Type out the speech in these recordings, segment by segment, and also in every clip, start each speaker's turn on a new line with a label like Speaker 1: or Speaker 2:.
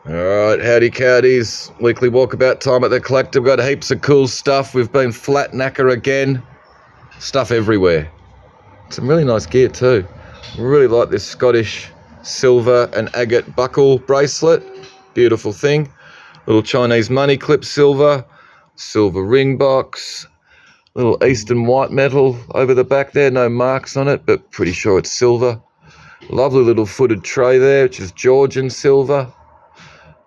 Speaker 1: Alright, howdy cowdies. Weekly walkabout time at the collector. We've got heaps of cool stuff. We've been flat knacker again. Stuff everywhere. Some really nice gear too. Really like this Scottish silver and agate buckle bracelet. Beautiful thing. Little Chinese money clip silver. Silver ring box. Little Eastern white metal over the back there. No marks on it, but pretty sure it's silver. Lovely little footed tray there, which is Georgian silver.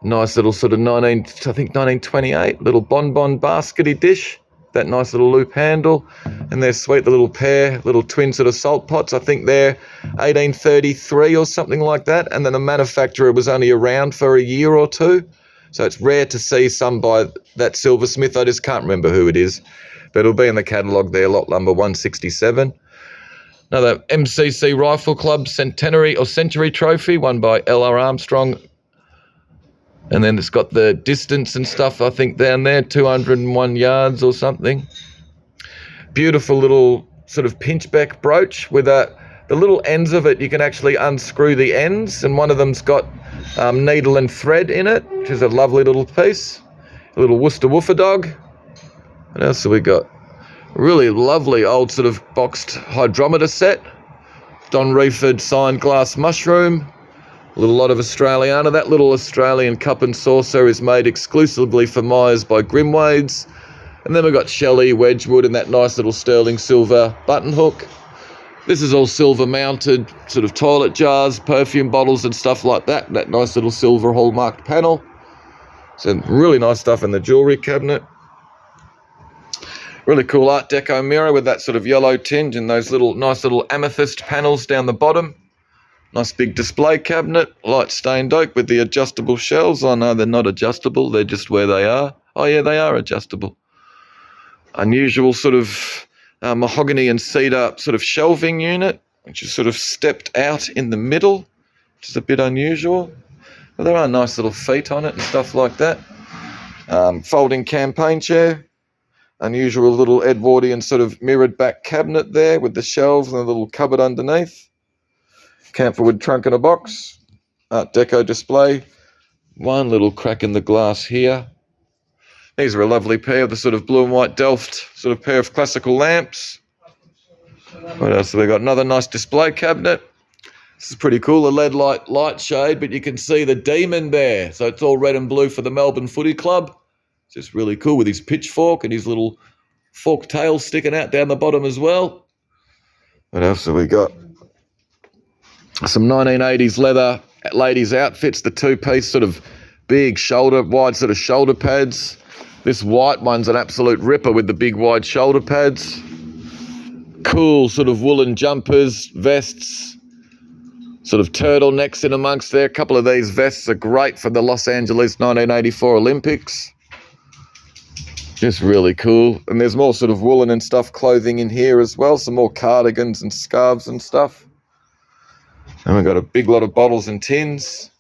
Speaker 1: Nice little sort of 1928 little bonbon baskety dish. That nice little loop handle. And they're sweet, the little pair, little twin sort of salt pots. I think they're 1833 or something like that. And then the manufacturer was only around for a year or two. So it's rare to see some by that silversmith. I just can't remember who it is. But it'll be in the catalogue there, lot number 167. Another MCC Rifle Club Centenary or Century Trophy, won by L.R. Armstrong. And then it's got the distance and stuff, I think, down there, 201 yards or something. Beautiful little sort of pinchback brooch with the little ends of it, you can actually unscrew the ends, and one of them's got needle and thread in it, which is a lovely little piece. A little Worcester Woofer dog. What else have we got? A really lovely old sort of boxed hydrometer set. Don Reeford signed glass mushroom. A little lot of Australiana. That little Australian cup and saucer is made exclusively for Myers by Grimwades. And then we've got Shelley, Wedgwood, and that nice little sterling silver button hook. This is all silver mounted sort of toilet jars, perfume bottles and stuff like that. That nice little silver hallmarked panel. Some really nice stuff in the jewellery cabinet. Really cool Art Deco mirror with that sort of yellow tinge and those nice little amethyst panels down the bottom. Nice big display cabinet, light stained oak with the adjustable shelves. Oh no, they're not adjustable, they're just where they are. Oh yeah, they are adjustable. Unusual sort of mahogany and cedar sort of shelving unit, which is sort of stepped out in the middle, which is a bit unusual. But there are nice little feet on it and stuff like that. Folding campaign chair. Unusual little Edwardian sort of mirrored back cabinet there with the shelves and a little cupboard underneath. Camphorwood trunk in a box. Art Deco display. One little crack in the glass here. These are a lovely pair of the sort of blue and white Delft sort of pair of classical lamps. What else have we got? Another nice display cabinet. This is pretty cool, a LED light shade, but you can see the demon there. So it's all red and blue for the Melbourne Footy Club. It's just really cool with his pitchfork and his little forked tail sticking out down the bottom as well. What else have we got? Some 1980s leather ladies' outfits, the two-piece sort of big wide sort of shoulder pads. This white one's an absolute ripper with the big wide shoulder pads. Cool sort of woolen jumpers, vests, sort of turtlenecks in amongst there. A couple of these vests are great for the Los Angeles 1984 Olympics. Just really cool. And there's more sort of woolen and stuff clothing in here as well. Some more cardigans and scarves and stuff. And we've got a big lot of bottles and tins.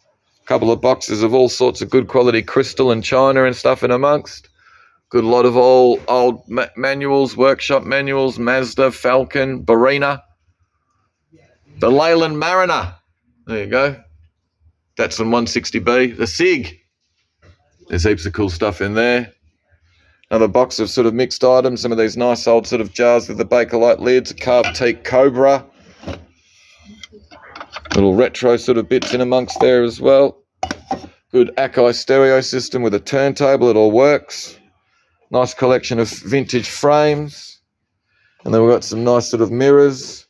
Speaker 1: A couple of boxes of all sorts of good quality crystal and china and stuff in amongst. Good lot of old manuals, workshop manuals, Mazda, Falcon, Barina. The Leyland Mariner. There you go. That's on 160B. The SIG. There's heaps of cool stuff in there. Another box of sort of mixed items. Some of these nice old sort of jars with the Bakelite lids. A carved teak Cobra. Little retro sort of bits in amongst there as well. Good Akai stereo system with a turntable. It all works. Nice collection of vintage frames. And then we've got some nice sort of mirrors.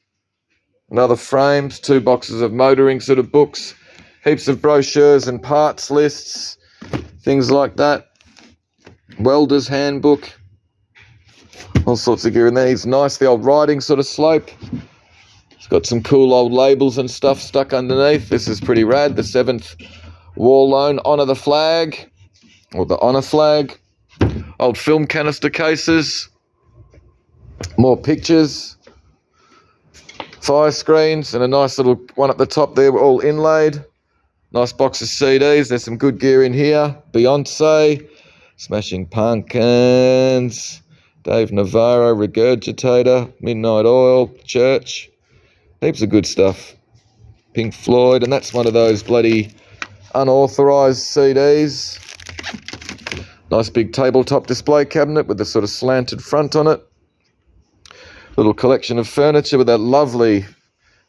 Speaker 1: And other frames. 2 boxes of motoring sort of books. Heaps of brochures and parts lists. Things like that. Welder's handbook. All sorts of gear in there. It's nice, the old riding sort of slope. It's got some cool old labels and stuff stuck underneath. This is pretty rad. The 7th War Loan Honour the Flag, or the Honour Flag. Old film canister cases. More pictures. Fire screens and a nice little one at the top there, all inlaid. Nice box of CDs. There's some good gear in here. Beyonce, Smashing Pumpkins, Dave Navarro, Regurgitator, Midnight Oil, Church. Heaps of good stuff. Pink Floyd, and that's one of those bloody unauthorised CDs. Nice big tabletop display cabinet with the sort of slanted front on it. Little collection of furniture with that lovely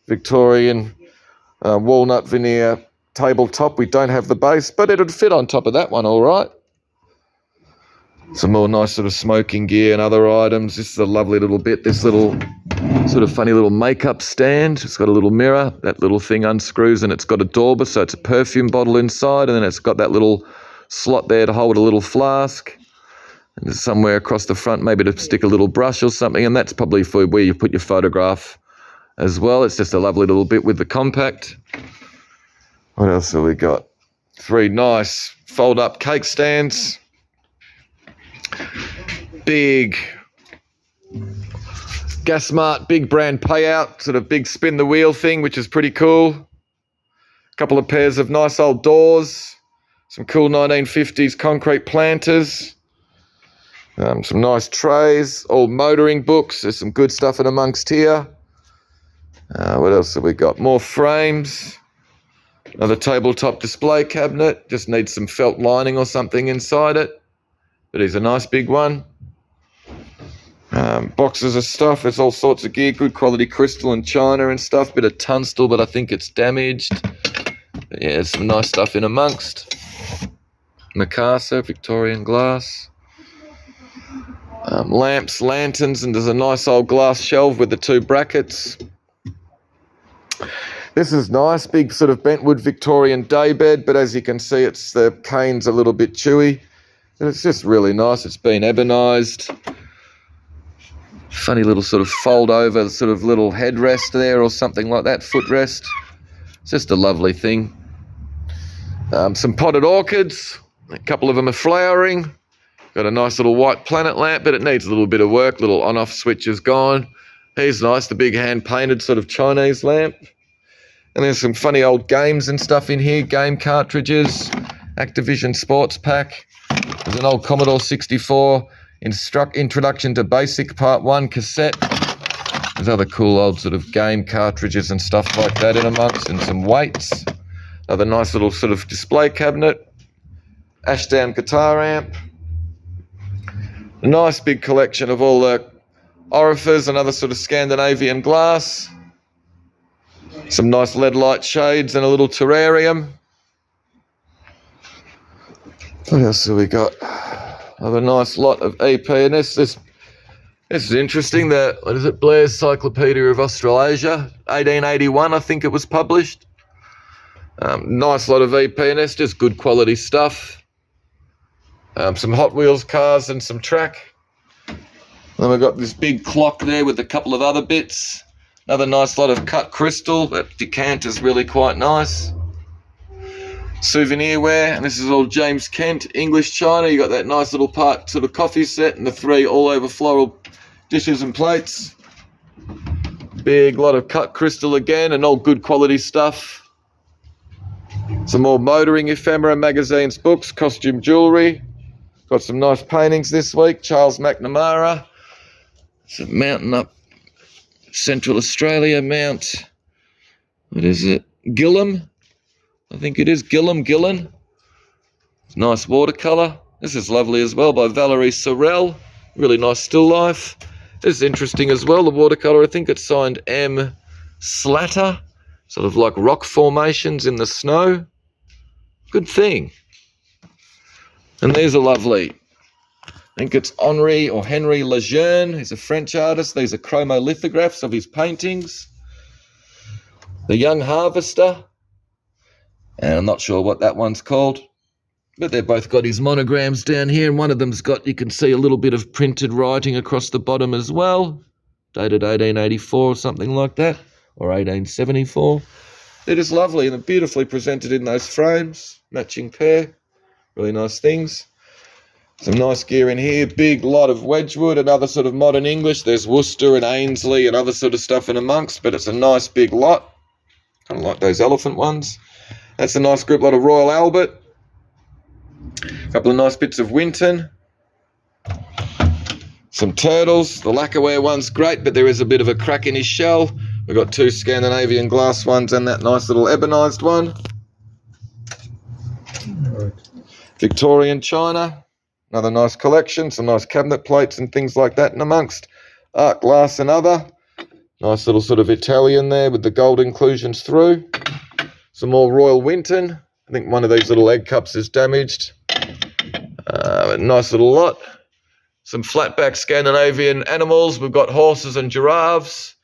Speaker 1: Victorian walnut veneer tabletop. We don't have the base, but it'd fit on top of that one all right. Some more nice sort of smoking gear and other items. This is a lovely little bit. This little sort of funny little makeup stand. It's got a little mirror. That little thing unscrews and it's got a dauber, so it's a perfume bottle inside, and then it's got that little slot there to hold a little flask. And there's somewhere across the front maybe to stick a little brush or something, and that's probably for where you put your photograph as well. It's just a lovely little bit with the compact. What else have we got? 3 nice fold-up cake stands. Big Gasmart big brand payout, sort of big spin the wheel thing, which is pretty cool. A couple of pairs of nice old doors. Some cool 1950s concrete planters. Some nice trays, all motoring books. There's some good stuff in amongst here. What else have we got? More frames. Another tabletop display cabinet. Just needs some felt lining or something inside it. But it's a nice big one. Boxes of stuff. There's all sorts of gear. Good quality crystal and china and stuff. Bit of tungsten, but I think it's damaged. But yeah, there's some nice stuff in amongst. Mikasa, Victorian glass. Lamps, lanterns, and there's a nice old glass shelf with the 2 brackets. This is nice, big sort of bentwood Victorian daybed, but as you can see, it's the cane's a little bit chewy. And it's just really nice. It's been ebonised. Funny little sort of fold over sort of little headrest there or something like that, footrest. It's just a lovely thing. Some potted orchids. A couple of them are flowering. Got a nice little white planet lamp, but it needs a little bit of work. Little on-off switch is gone. Here's nice, the big hand-painted sort of Chinese lamp. And there's some funny old games and stuff in here. Game cartridges. Activision Sports Pack. There's an old Commodore 64 Introduction to Basic Part 1 cassette. There's other cool old sort of game cartridges and stuff like that in amongst, and some weights. Another nice little sort of display cabinet. Ashdown guitar amp. A nice big collection of all the orifices and other sort of Scandinavian glass. Some nice LED light shades and a little terrarium. What else have we got? Another nice lot of EP, and this is interesting. What is it? Blair's Cyclopedia of Australasia, 1881, I think it was published. Nice lot of EP, and it's just good quality stuff. Some Hot Wheels cars and some track. Then we've got this big clock there with a couple of other bits. Another nice lot of cut crystal. That decanter's really quite nice. Souvenirware, and this is all James Kent, English china. You got that nice little part sort of coffee set and the 3 all over floral dishes and plates. Big lot of cut crystal again, and all good quality stuff. Some more motoring ephemera, magazines, books, costume jewellery. Got some nice paintings this week. Charles McNamara. It's a mountain up Central Australia, Mount, what is it? Gillam. I think it is Gillan. Nice watercolour. This is lovely as well by Valerie Sorrell. Really nice still life. This is interesting as well, the watercolour. I think it's signed M. Slatter. Sort of like rock formations in the snow. Good thing. And these are lovely. I think it's Henri Lejeune. He's a French artist. These are chromolithographs of his paintings. The Young Harvester. And I'm not sure what that one's called. But they've both got his monograms down here. And one of them's got, you can see a little bit of printed writing across the bottom as well. Dated 1884 or something like that. Or 1874. They're just lovely and they're beautifully presented in those frames. Matching pair. Really nice things. Some nice gear in here. Big lot of Wedgwood and other sort of modern English. There's Worcester and Ainsley and other sort of stuff in amongst, but it's a nice big lot. Kind of like those elephant ones. That's a nice group lot of Royal Albert. A couple of nice bits of Winton. Some turtles. The lacquerware one's great, but there is a bit of a crack in his shell. We've got 2 Scandinavian glass ones and that nice little ebonised one.
Speaker 2: Right.
Speaker 1: Victorian china, another nice collection, some nice cabinet plates and things like that in amongst. Art glass and other. Nice little sort of Italian there with the gold inclusions through. Some more Royal Winton. I think one of these little egg cups is damaged. A nice little lot. Some flatback Scandinavian animals. We've got horses and giraffes.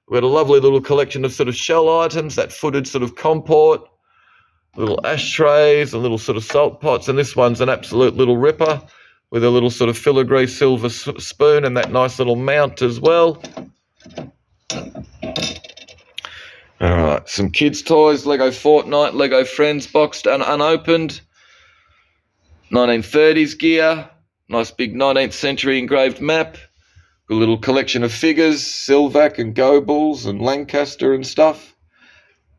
Speaker 1: We've got a lovely little collection of sort of shell items, that footed sort of comport, little ashtrays and little sort of salt pots. And this one's an absolute little ripper with a little sort of filigree silver spoon and that nice little mount as well. All right, some kids' toys, Lego Fortnite, Lego Friends boxed and unopened. 1930s gear, nice big 19th century engraved map. A little collection of figures, Silvac and Goebbels and Lancaster and stuff.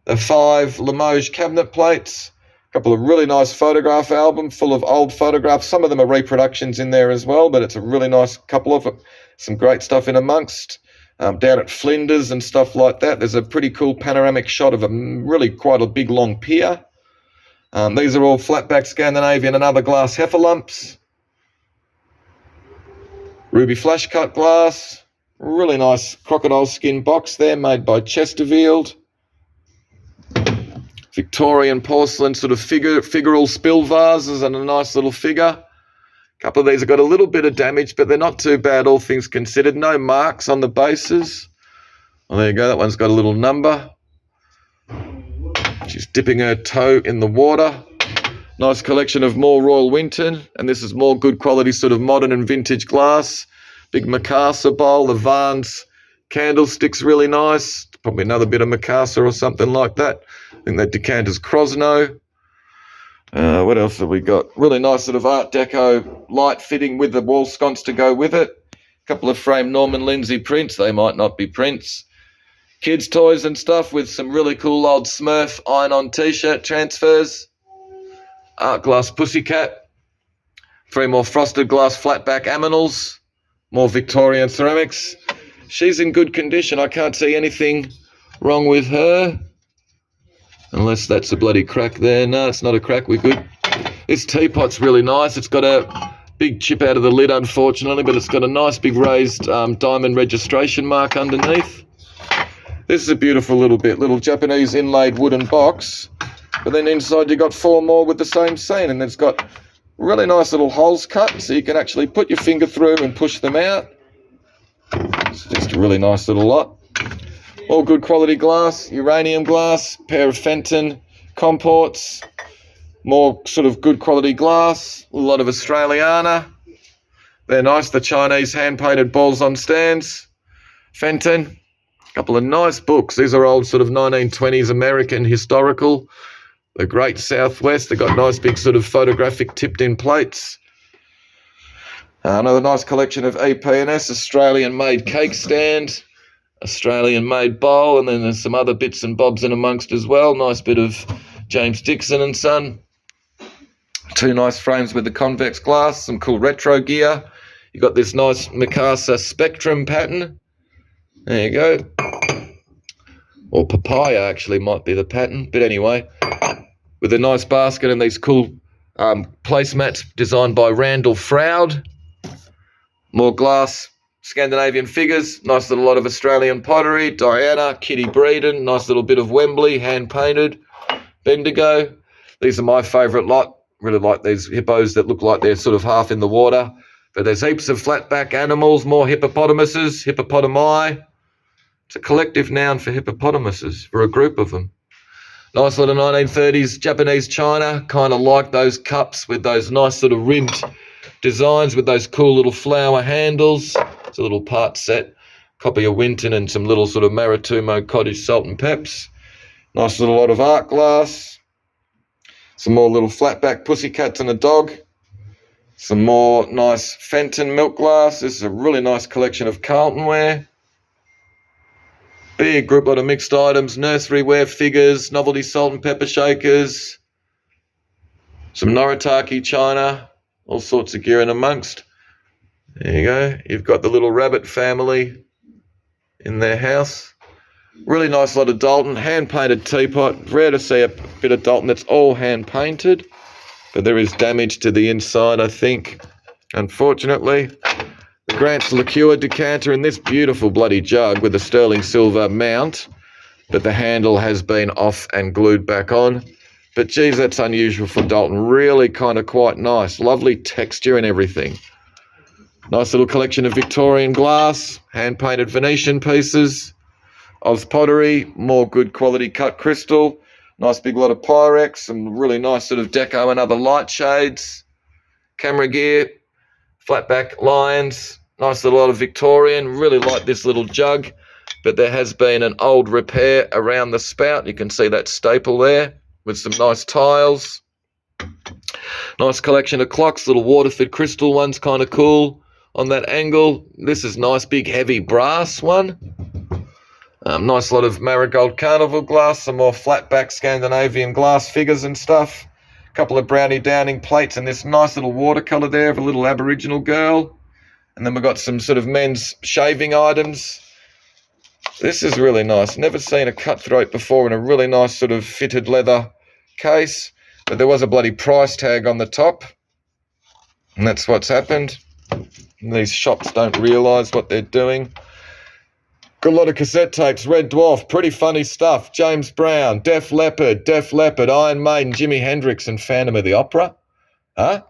Speaker 1: The 5 Limoges cabinet plates. A couple of really nice photograph albums full of old photographs. Some of them are reproductions in there as well, but it's a really nice couple of them. Some great stuff in amongst. Down at Flinders and stuff like that, there's a pretty cool panoramic shot of a really quite a big long pier. These are all flatback Scandinavian and other glass heffalumps. Ruby flash cut glass. Really nice crocodile skin box there made by Chesterfield. Victorian porcelain sort of figural spill vases and a nice little figure. A couple of these have got a little bit of damage, but they're not too bad, all things considered. No marks on the bases. Well, there you go. That one's got a little number. She's dipping her toe in the water. Nice collection of more Royal Winton. And this is more good quality sort of modern and vintage glass. Big Macassar bowl. The Vans candlestick's really nice. Probably another bit of Macassar or something like that. I think that decanter's Krosno. What else have we got? Really nice sort of Art Deco light fitting with the wall sconce to go with it. A couple of framed Norman Lindsay prints. They might not be prints. Kids' toys and stuff with some really cool old Smurf iron-on T-shirt transfers. Art glass Pussycat. 3 more frosted glass flatback Aminals. More Victorian ceramics. She's in good condition. I can't see anything wrong with her. Unless that's a bloody crack there. No, it's not a crack. We're good. This teapot's really nice. It's got a big chip out of the lid, unfortunately, but it's got a nice big raised diamond registration mark underneath. This is a beautiful little Japanese inlaid wooden box. But then inside you got 4 more with the same scene, and it's got really nice little holes cut, so you can actually put your finger through and push them out. It's just a really nice little lot. All good quality glass, uranium glass, pair of Fenton comports, more sort of good quality glass, a lot of Australiana. They're nice, the Chinese hand-painted balls on stands. Fenton, a couple of nice books. These are old sort of 1920s American historical. The Great Southwest, they've got nice big sort of photographic tipped-in plates. Another nice collection of EP&S, Australian-made cake stand. Australian-made bowl, and then there's some other bits and bobs in amongst as well. Nice bit of James Dixon and Son. 2 nice frames with the convex glass, some cool retro gear. You got this nice Macassar Spectrum pattern. There you go. Or papaya actually might be the pattern, but anyway, with a nice basket and these cool placemats designed by Randall Froud. More glass Scandinavian figures, nice little lot of Australian pottery, Diana, Kitty Breeden, nice little bit of Wembley, hand-painted, Bendigo. These are my favourite lot. Really like these hippos that look like they're sort of half in the water. But there's heaps of flatback animals, more hippopotamuses, hippopotami. It's a collective noun for hippopotamuses, for a group of them. Nice little 1930s Japanese china, kind of like those cups with those nice sort of ribbed designs with those cool little flower handles. It's a little part set, copy of Winton and some little sort of Maritumo cottage salt and peps. Nice little lot of art glass. Some more little flatback pussycats and a dog. Some more nice Fenton milk glass. This is a really nice collection of Carlton ware. Big group lot of mixed items, nursery ware figures, novelty salt and pepper shakers. Some Noritake china, all sorts of gear in amongst. There you go. You've got the little rabbit family in their house. Really nice lot of Dalton, hand-painted teapot. Rare to see a bit of Dalton that's all hand-painted. but there is damage to the inside, I think, unfortunately. The Grant's liqueur decanter in this beautiful bloody jug with a sterling silver mount, but the handle has been off and glued back on. But geez, that's unusual for Dalton. Really kind of quite nice. Lovely texture and everything. Nice little collection of Victorian glass, hand-painted Venetian pieces, Oz pottery, more good quality cut crystal, nice big lot of Pyrex, some really nice sort of deco and other light shades, camera gear, flat back lions, nice little lot of Victorian. Really like this little jug, but there has been an old repair around the spout. You can see that staple there with some nice tiles. Nice collection of clocks, little Waterford crystal ones, kind of cool on that angle. This is nice big heavy brass one. Nice lot of Marigold Carnival glass, some more flat back Scandinavian glass figures and stuff. A couple of Brownie Downing plates and this nice little watercolour there of a little Aboriginal girl. And then we've got some sort of men's shaving items. This is really nice. Never seen a cutthroat before in a really nice sort of fitted leather case. But there was a bloody price tag on the top. And that's what's happened. These shops don't realise what they're doing. Got a lot of cassette tapes. Red Dwarf, pretty funny stuff. James Brown, Def Leppard, Iron Maiden, Jimi Hendrix and Phantom of the Opera. Huh?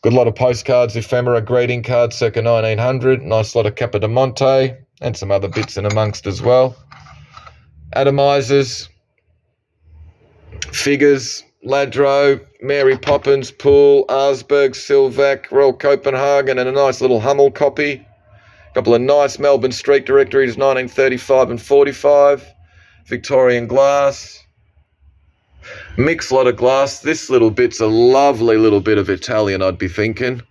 Speaker 1: Got a lot of postcards, ephemera, greeting cards circa 1900. Nice lot of Capodimonte and some other bits in amongst as well. Atomizers, figures, Ladro, Mary Poppins, Poole, Arsberg, Silvac, Royal Copenhagen and a nice little Hummel copy. A couple of nice Melbourne Street Directories, 1935 and 45. Victorian glass. Mixed lot of glass. This little bit's a lovely little bit of Italian, I'd be thinking.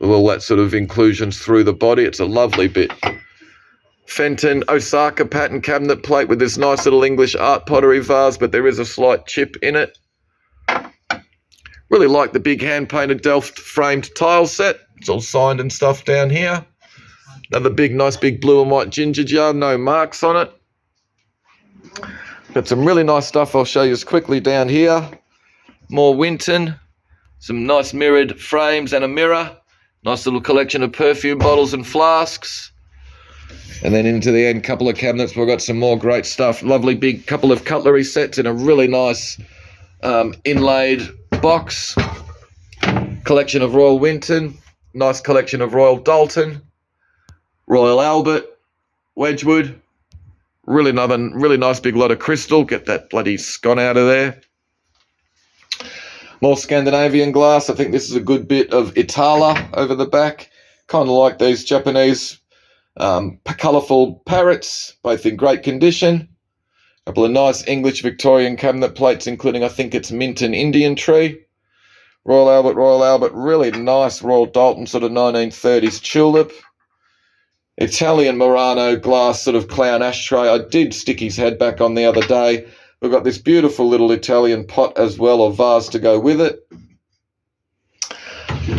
Speaker 1: With all that sort of inclusions through the body. It's a lovely bit. Fenton Osaka pattern cabinet plate with this nice little English art pottery vase, but there is a slight chip in it. Really like the big hand-painted Delft framed tile set. It's all signed and stuff down here. Another big, nice big blue and white ginger jar, no marks on it. Got some really nice stuff I'll show you as quickly down here. More Winton, some nice mirrored frames and a mirror. Nice little collection of perfume bottles and flasks. And then into the end, couple of cabinets. We've got some more great stuff. Lovely big couple of cutlery sets in a really nice inlaid box. Collection of Royal Winton. Nice collection of Royal Dalton. Royal Albert, Wedgwood, really nice big lot of crystal. Get that bloody scone out of there. More Scandinavian glass. I think this is a good bit of Itala over the back. Kind of like these Japanese colourful parrots, both in great condition. A couple of nice English Victorian cabinet plates, including I think it's Minton Indian tree. Royal Albert, really nice Royal Dalton sort of 1930s tulip. Italian Murano glass sort of clown ashtray. I did stick his head back on the other day. We've got this beautiful little Italian pot as well, or vase to go with it.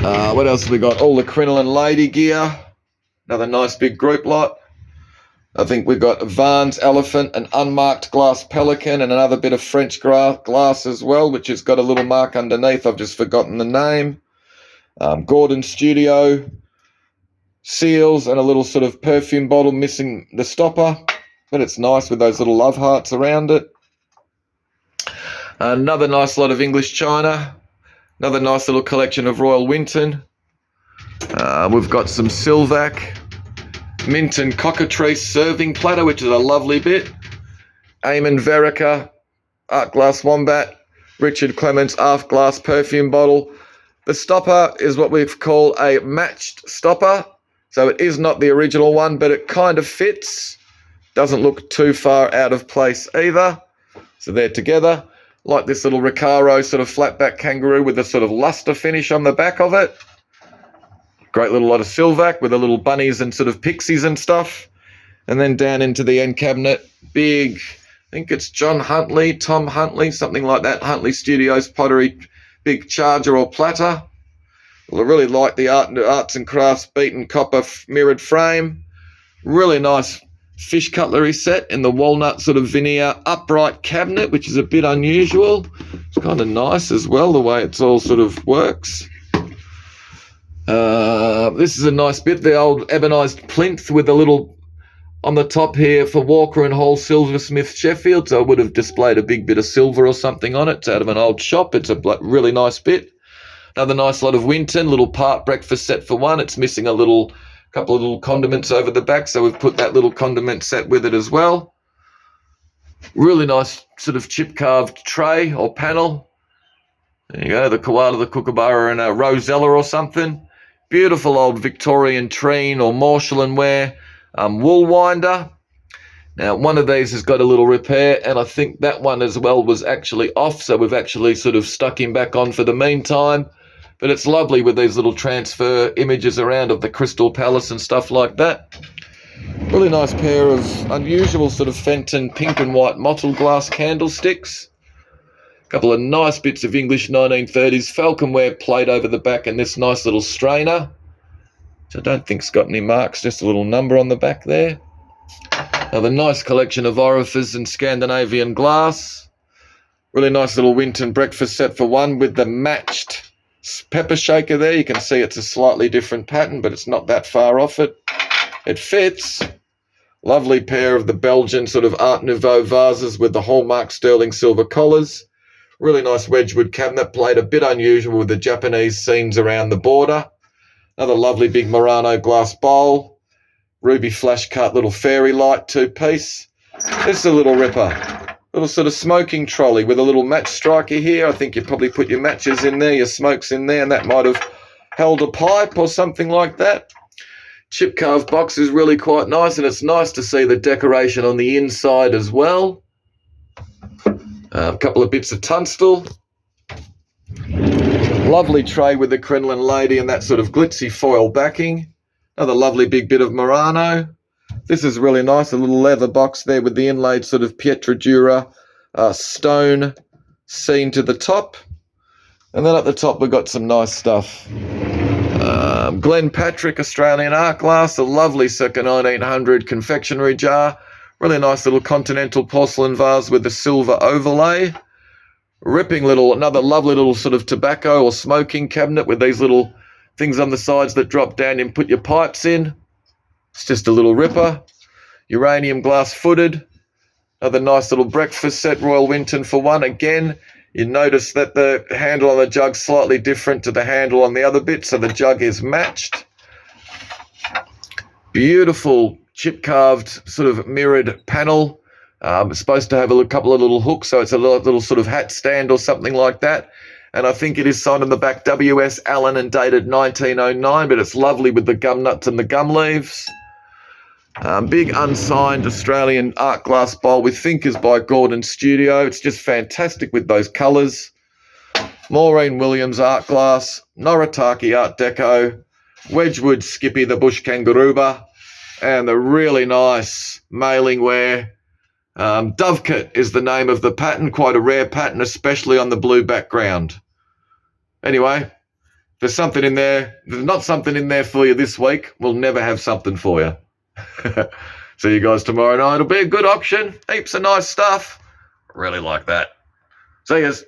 Speaker 1: What else have we got? All the crinoline lady gear. Another nice big group lot. I think we've got Vaughn's elephant, an unmarked glass pelican, and another bit of French glass as well, which has got a little mark underneath. I've just forgotten the name. Gordon Studio. Seals and a little sort of perfume bottle missing the stopper, but it's nice with those little love hearts around it. Another nice lot of English china. Another nice little collection of Royal Winton. We've got some Silvac, Minton Cockatrice serving platter, which is a lovely bit. Eamon Verica, art glass wombat. Richard Clements aft glass perfume bottle. The stopper is what we call a matched stopper. So it is not the original one, but it kind of fits. Doesn't look too far out of place either. So they're together. Like this little Recaro sort of flat back kangaroo with a sort of luster finish on the back of it. Great little lot of Silvac with the little bunnies and sort of pixies and stuff. And then down into the end cabinet, big, I think it's Tom Huntley, something like that. Huntley Studios pottery, big charger or platter. Well, I really like the arts and crafts beaten copper mirrored frame. Really nice fish cutlery set in the walnut sort of veneer upright cabinet, which is a bit unusual. It's kind of nice as well, the way it's all sort of works. This is a nice bit, the old ebonized plinth with a little on the top here for Walker and Hall Silversmith Sheffield. So I would have displayed a big bit of silver or something on it. It's out of an old shop. It's a really nice bit. Another nice lot of Winton, little part breakfast set for one. It's missing a couple of little condiments over the back, so we've put that little condiment set with it as well. Really nice sort of chip carved tray or panel. There you go, the koala, the kookaburra, and a rosella or something. Beautiful old Victorian treen or Mauchline ware wool winder. Now, one of these has got a little repair, and I think that one as well was actually off, so we've actually sort of stuck him back on for the meantime. But it's lovely with these little transfer images around of the Crystal Palace and stuff like that. Really nice pair of unusual sort of Fenton pink and white mottled glass candlesticks. A couple of nice bits of English 1930s falconware plate over the back, and this nice little strainer, which I don't think's got any marks, just a little number on the back there. Another nice collection of orifices and Scandinavian glass. Really nice little Winton breakfast set for one with the matched pepper shaker there. You can see it's a slightly different pattern, but it's not that far off it. It fits. Lovely pair of the Belgian sort of Art Nouveau vases with the hallmark sterling silver collars. Really nice Wedgwood cabinet plate, a bit unusual with the Japanese scenes around the border. Another lovely big Murano glass bowl. Ruby flash cut little fairy light two-piece. This is a little ripper. Little sort of smoking trolley with a little match striker here. I think you probably put your matches in there, your smokes in there, and that might have held a pipe or something like that. Chip carved box is really quite nice, and it's nice to see the decoration on the inside as well. A couple of bits of tunstall. Lovely tray with the crinoline lady and that sort of glitzy foil backing. Another lovely big bit of Murano. This is really nice, a little leather box there with the inlaid sort of Pietradura stone scene to the top. And then at the top we've got some nice stuff. Glen Patrick Australian art glass, a lovely circa 1900 confectionery jar. Really nice little continental porcelain vase with the silver overlay. Ripping another lovely little sort of tobacco or smoking cabinet with these little things on the sides that drop down and put your pipes in. It's just a little ripper. Uranium glass footed. Another nice little breakfast set, Royal Winton for one. Again, you notice that the handle on the jug's slightly different to the handle on the other bit, so the jug is matched. Beautiful chip carved sort of mirrored panel. It's supposed to have a couple of little hooks, so it's a little sort of hat stand or something like that. And I think it is signed on the back W.S. Allen and dated 1909, but it's lovely with the gum nuts and the gum leaves. Big unsigned Australian art glass bowl with Thinkers by Gordon Studio. It's just fantastic with those colours. Maureen Williams art glass, Noritake art deco, Wedgwood Skippy the bush kangarooba, and the really nice mailing ware. Dovecote is the name of the pattern, quite a rare pattern, especially on the blue background. Anyway, there's something in there. There's not something in there for you this week. We'll never have something for you. See you guys tomorrow night. It'll be a good auction. Heaps of nice stuff. Really like that. See yous.